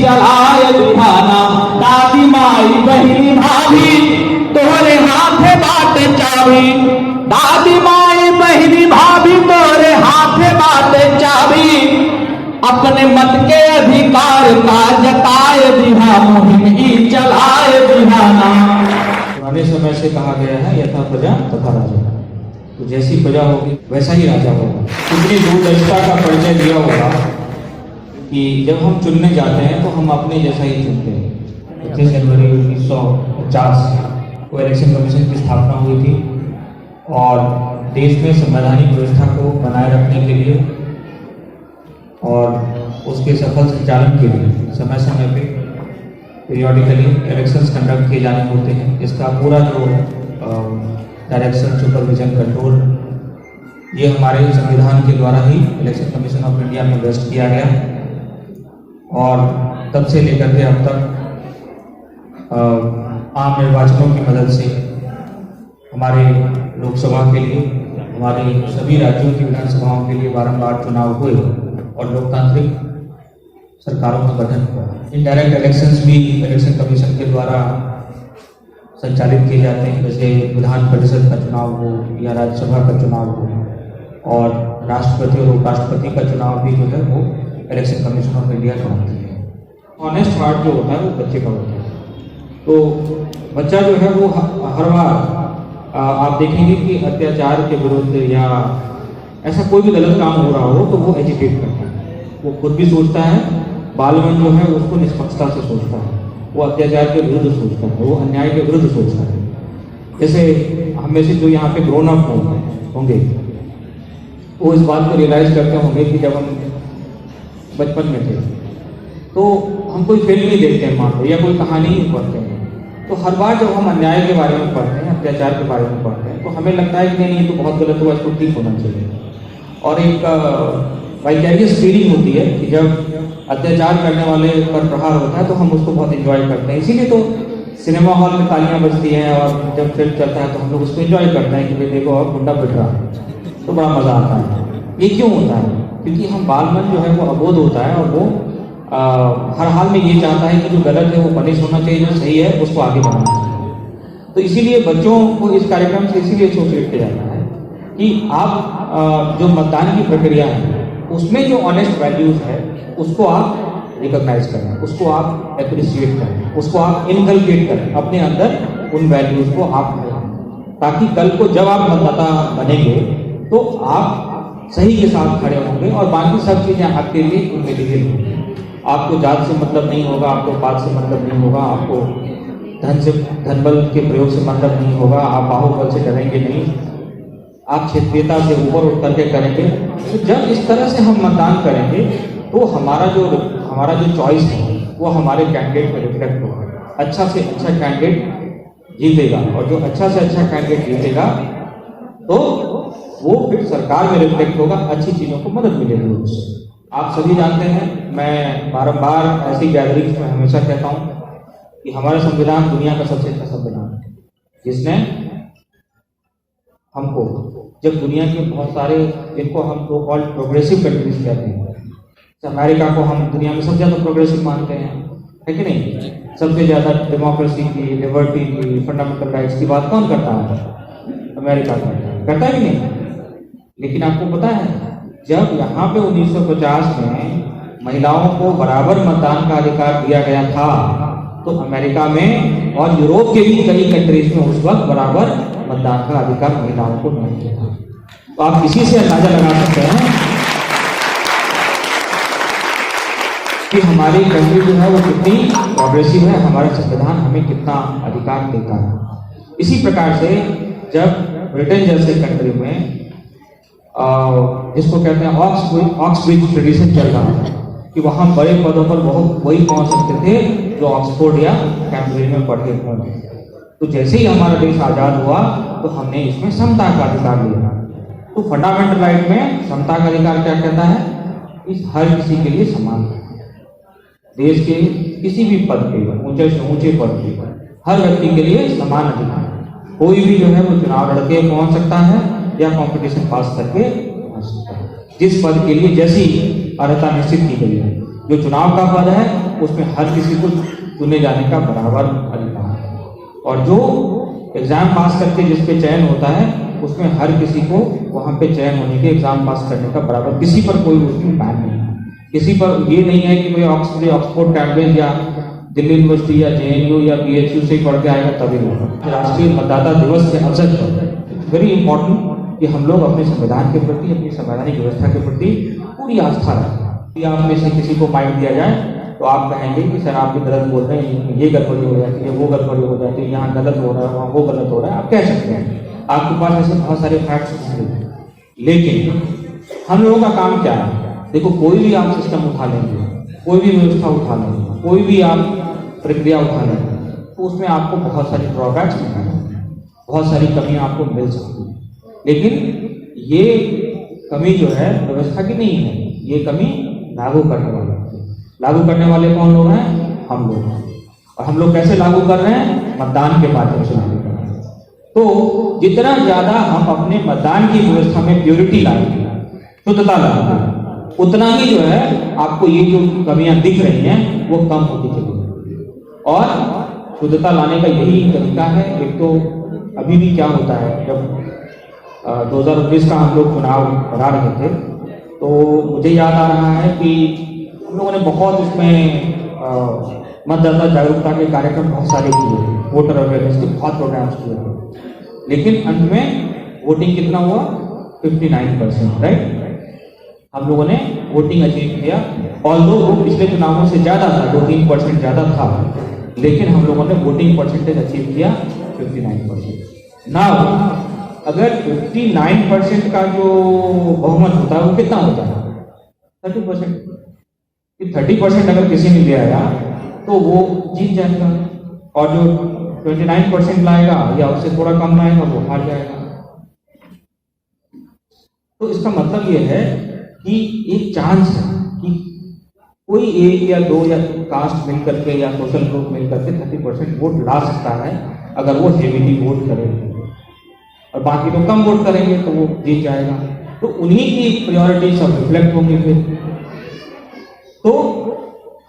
चलाए दीवाना। दादी माई बहनी भाभी तोरे हाथे बाटे चाबी। दादी माई बहनी भाभी तोरे हाथे बाटे चाबी। अपने मत के अधिकार का जताए दिहा मुहिम ई चलाए दिहाना। पुराने समय से कहा गया है यथा प्रजा तथा राजा, तो जैसी प्रजा होगी वैसा ही राजा होगा। कितनी दूरदर्शिता का परिचय दिया होगा कि जब हम चुनने जाते हैं तो हम अपने जैसा ही चुनते हैं। 25 जनवरी 1950 को इलेक्शन कमीशन की स्थापना हुई थी और देश में संवैधानिक व्यवस्था को बनाए रखने के लिए और उसके सफल संचालन के लिए समय समय पे पीरियडिकली इलेक्शंस कंडक्ट किए जाने होते हैं। इसका पूरा जो डायरेक्शन, सुपरविजन, कंट्रोल ये हमारे संविधान के द्वारा ही इलेक्शन कमीशन ऑफ इंडिया में वेस्ट किया गया और तब से लेकर के अब तक आम निर्वाचनों की मदद से हमारे लोकसभा के लिए, हमारे सभी राज्यों की विधानसभाओं के लिए बारंबार चुनाव हुए और लोकतांत्रिक सरकारों का गठन हुआ। इनडायरेक्ट इलेक्शंस भी इलेक्शन कमीशन के द्वारा संचालित किए जाते हैं, जैसे विधान परिषद का चुनाव हो या राज्यसभा का चुनाव हो और राष्ट्रपति और उपराष्ट्रपति का चुनाव भी जो है वो इलेक्शन कमीशन ऑफ इंडिया कराती है। ऑनेस्ट हार्ट जो होता है वो बच्चे का होता है, तो बच्चा जो है वो हर बार आप देखेंगे कि अत्याचार के विरुद्ध या ऐसा कोई भी गलत काम हो रहा हो तो वो एजिटेट करता है। वो खुद भी सोचता है, बालमन जो है उसको निष्पक्षता से सोचता है, वो अत्याचार के विरुद्ध सोचता है, वो अन्याय के विरुद्ध सोचता है। जैसे हम में से जो यहाँ पे ग्रोन अप होंगे वो इस बात को रियलाइज करते होंगे कि जब हम बचपन में थे तो हम कोई फिल्म नहीं देखते हैं, मान लो, या कोई कहानी ही पढ़ते हैं, तो हर बार जब हम अन्याय के बारे में पढ़ते हैं, अत्याचार के बारे में पढ़ते हैं, तो हमें लगता है कि नहीं ये तो बहुत गलत हुआ, इसको ठीक होना चाहिए। और एक वाइकेरियस फीलिंग होती है कि जब अत्याचार करने वाले पर प्रहार होता है तो हम उसको बहुत एंजॉय करते हैं। इसीलिए तो सिनेमा हॉल में तालियां बजती हैं और जब फिल्म चलता है तो हम लोग उसको एंजॉय करते हैं कि भाई देखो अब गुंडा पिट रहा है, तो बड़ा मजा आता है। ये क्यों होता है? क्योंकि हम बालमन जो है वो अबोध होता है और वो हर हाल में ये चाहता है कि जो गलत है वो पनिश होना चाहिए, जो सही है उसको आगे बढ़ाना चाहिए। तो इसीलिए बच्चों को इस कार्यक्रम से इसीलिए एसोसिएट किया जाता है कि आप जो मतदान की प्रक्रिया है उसमें जो ऑनेस्ट वैल्यूज है उसको आप रिकॉग्नाइज करें, उसको आप एप्रिशिएट करें, उसको आप इनकलकेट करें अपने अंदर, उन वैल्यूज को आप करें, ताकि कल को जब आप मतदाता बनेंगे तो आप सही के साथ खड़े होंगे और बाकी सब चीजें आपके लिए इनमेटेरियल होंगी। आपको जात से मतलब नहीं होगा, आपको पात से मतलब नहीं होगा, आपको धन बल के प्रयोग से मतलब नहीं होगा, आप बाहुबल से डरेंगे नहीं, आप क्षेत्रीयता से ऊपर उठ करके करेंगे। तो जब इस तरह से हम मतदान करेंगे तो हमारा जो चॉइस है वो हमारे कैंडिडेट में रिफ्लेक्ट होगा। अच्छा से अच्छा कैंडिडेट जीतेगा और जो अच्छा से अच्छा कैंडिडेट जीतेगा तो वो फिर सरकार में रिफ्लेक्ट होगा, अच्छी चीजों को मदद मिलेगी उससे। आप सभी जानते हैं, मैं बारंबार ऐसी गैदरिंग्स में हमेशा कहता हूँ कि हमारा संविधान दुनिया का सबसे अच्छा संविधान है, जिसने हमको, जब दुनिया के बहुत सारे जिनको हम तो कॉल्ड प्रोग्रेसिव कंट्रीज कहते हैं, अमेरिका को हम दुनिया में सबसे ज्यादा प्रोग्रेसिव मानते हैं, है कि नहीं? सबसे ज्यादा डेमोक्रेसी की, लिबर्टी की, फंडामेंटल राइट्स की बात कौन करता है? अमेरिका करता है कि नहीं? लेकिन आपको पता है जब यहाँ पे 1950 में महिलाओं को बराबर मतदान का अधिकार दिया गया था तो अमेरिका में और यूरोप के भी कई कंट्रीज में उस वक्त बराबर मतदान का अधिकार महिलाओं को नहीं दिया। तो आप इसी से अंदाजा लगा सकते हैं कि हमारी कंट्री जो है वो कितनी प्रोग्रेसिव है, हमारा संविधान हमें कितना अधिकार देता है। इसी प्रकार से जब ब्रिटेन जैसे कंट्री में जिसको कहते हैं ऑक्सब्रिज ट्रेडिशन चल रहा है कि वहां बड़े पदों पर बहुत वही पहुंच सकते थे जो ऑक्सफोर्ड या कैम्ब्रिज में पढ़े हुए। तो जैसे ही हमारा देश आजाद हुआ तो हमने इसमें समता का अधिकार लिया। तो फंडामेंटल राइट में समता का अधिकार क्या कहता है? इस हर किसी के लिए समान, देश के किसी भी पद पे, ऊंचे से ऊंचे पद पे हर व्यक्ति के लिए समान अधिकार। कोई भी जो है वो चुनाव लड़के पहुंच सकता है या कंपटीशन पास करके जिस पद के लिए जैसी अर्हता निश्चित की गई है। जो चुनाव का पद है उसमें हर किसी को चुने जाने का बराबर अधिकार है, और जो एग्जाम पास करके जिस पे चयन होता है उसमें हर किसी को वहाँ पे चयन होने के, एग्जाम पास करने का बराबर, किसी पर कोई उसमें बैन नहीं है। किसी पर ये नहीं है कि भाई ऑक्सफोर्ड कैम्ब्रिज या दिल्ली यूनिवर्सिटी या JNU या BHU से पढ़ के आएगा तभी होगा। राष्ट्रीय मतदाता दिवस के अवसर पर वेरी इंपॉर्टेंट कि हम लोग अपने संविधान के प्रति, अपनी संवैधानिक व्यवस्था के प्रति पूरी आस्था रखें। यदि आप में से किसी को माइक दिया जाए तो आप कहेंगे कि सर आप भी गलत बोल रहे हैं, ये गड़बड़ी हो जाती है, वो गड़बड़ी हो जाती है, यहाँ गलत हो रहा है, वहाँ वो गलत हो रहा है, आप कह सकते हैं, आपके पास ऐसे बहुत सारे फैक्ट्स हैं। लेकिन हम लोगों का काम क्या है? देखो, कोई भी आप सिस्टम उठा लेंगे, कोई भी व्यवस्था उठा लेंगे, कोई भी आप प्रक्रिया उठा लेंगे, तो उसमें आपको बहुत सारी ड्रॉबैक्स मिलेंगे, बहुत सारी कमियां आपको मिल सकती है। लेकिन ये कमी जो है व्यवस्था की नहीं है, ये कमी लागू करने वाले हैं। लागू करने वाले कौन लोग हैं? हम लोग। और हम लोग कैसे लागू कर रहे हैं? मतदान के माध्यम से लागू कर रहे हैं। तो जितना ज्यादा हम अपने मतदान की व्यवस्था में प्योरिटी लाएंगे, शुद्धता लाएंगे, उतना ही जो है आपको ये जो कमियां दिख रही हैं वो कम होती चलेगी। और शुद्धता लाने का यही तरीका है। एक तो अभी भी क्या होता है, जब 2019 का हम लोग चुनाव करा रहे थे तो मुझे याद आ रहा है कि हम लोगों ने बहुत उसमें मतदाता जागरूकता के कार्यक्रम बहुत सारे किए, वोटर अवेयरनेस के बहुत प्रोग्राम्स किए, लेकिन अंत में वोटिंग कितना हुआ? 59%, राइट? हम लोगों ने वोटिंग अचीव किया, ऑल्दो वो पिछले चुनावों से ज्यादा था, 2-3% ज्यादा था, लेकिन हम लोगों ने वोटिंग परसेंटेज अचीव किया 59%। नाउ अगर 59% का जो बहुमत होता है वो कितना होता है? 30%। 30% अगर किसी ने ले आया तो वो जीत जाएगा, और जो 29% लाएगा या उससे थोड़ा कम लाएगा वो हार जाएगा। तो इसका मतलब ये है कि एक चांस है कि कोई एक या दो या कास्ट मिल करके या सोशल ग्रुप मिल करके 30% वोट ला सकता है अगर वो हेवीली वोट करेंगे, और बाकी तो कम वोट करेंगे तो वो जीत जाएगा। तो उन्हीं की प्रायोरिटी सब रिफ्लेक्ट होंगी फिर। तो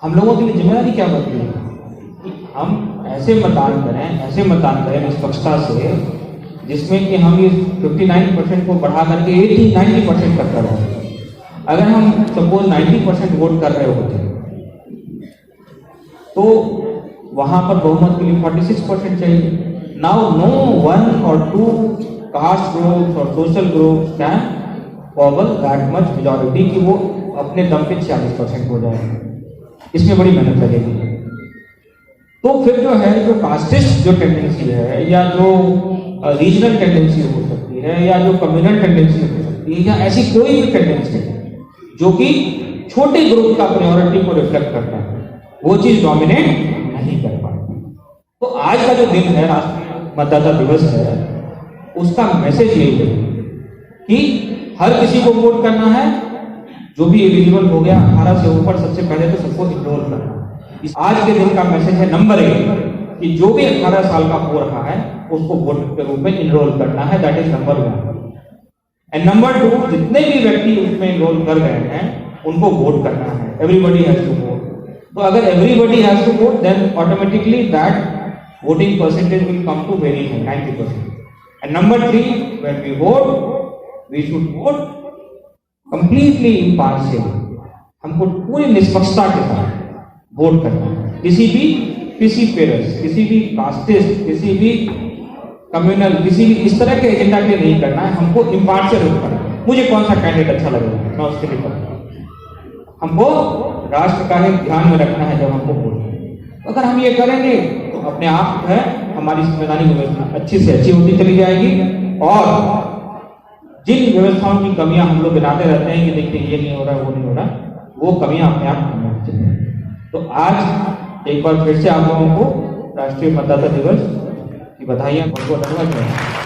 हम लोगों के लिए जिम्मेदारी क्या बनती है कि हम ऐसे मतदान करें निष्पक्षता से, जिसमें कि हम इस 59% को बढ़ा करके 80-90% तक करें। अगर हम सपोज 90% वोट कर रहे होते तो वहां पर बहुमत के लिए 46% चाहिए। Now no 1 or 2 caste groups और social groups can possible that much majority कि वो अपने दम पे 46% हो जाए। इसमें बड़ी मेहनत लगेगी। तो फिर जो है, जो कास्टिस्ट जो टेंडेंसी है, या जो रीजनल टेंडेंसी हो सकती है, या जो कम्युनल टेंडेंसी हो सकती है, या ऐसी कोई भी टेंडेंसी है जो कि छोटे ग्रुप का प्रायोरिटी को रिफ्लेक्ट करता है, वो चीज डोमिनेट नहीं कर पाती। तो आज का जो दिन है, राष्ट्रीय मतदाता दिवस है, उसका मैसेज यही है कि हर किसी को वोट करना है। जो भी एलिजिबल हो गया 18 से ऊपर, सबसे पहले तो सबको इनरोल करना है। इस आज के दिन का मैसेज है नंबर 1 कि जो भी 18 साल का हो रहा है उसको वोट के रूप में इनरोल करना है। That is number 1। And number 2, जितने भी व्यक्ति उसमें इनरोल कर गए हैं उनको वोट करना है। Everybody has to vote. तो अगर everybody has to vote, then automatically that voting percentage will come to very high, 90%। And number 3, when we vote, we should vote completely impartial. हमको पूरी निष्पक्षता के साथ वोट करना है। किसी पेरेंट्स, किसी भी कास्टिस्ट, किसी भी कम्युनल, किसी भी इस तरह के एजेंडा के लिए नहीं करना है। हमको इम्पार्शियल करना है। मुझे कौन सा कैंडिडेट अच्छा लगेगा, मैं उसके लिए करूँगा। हमको राष्ट्र का ही ध्यान में रखना है जब हमको वोट। अगर हम ये करेंगे तो अपने आप है हमारी संवैधानिक व्यवस्था अच्छी से अच्छी होती चली जाएगी, और जिन व्यवस्थाओं की कमियां हम लोग गिनाते रहते हैं कि देखिए ये नहीं हो रहा है, वो नहीं हो रहा, वो कमियां अपने आप कम होती चली जाएंगी। तो आज एक बार फिर से आप लोगों को राष्ट्रीय मतदाता दिवस की बधाइयां, बहुत बहुत धन्यवाद।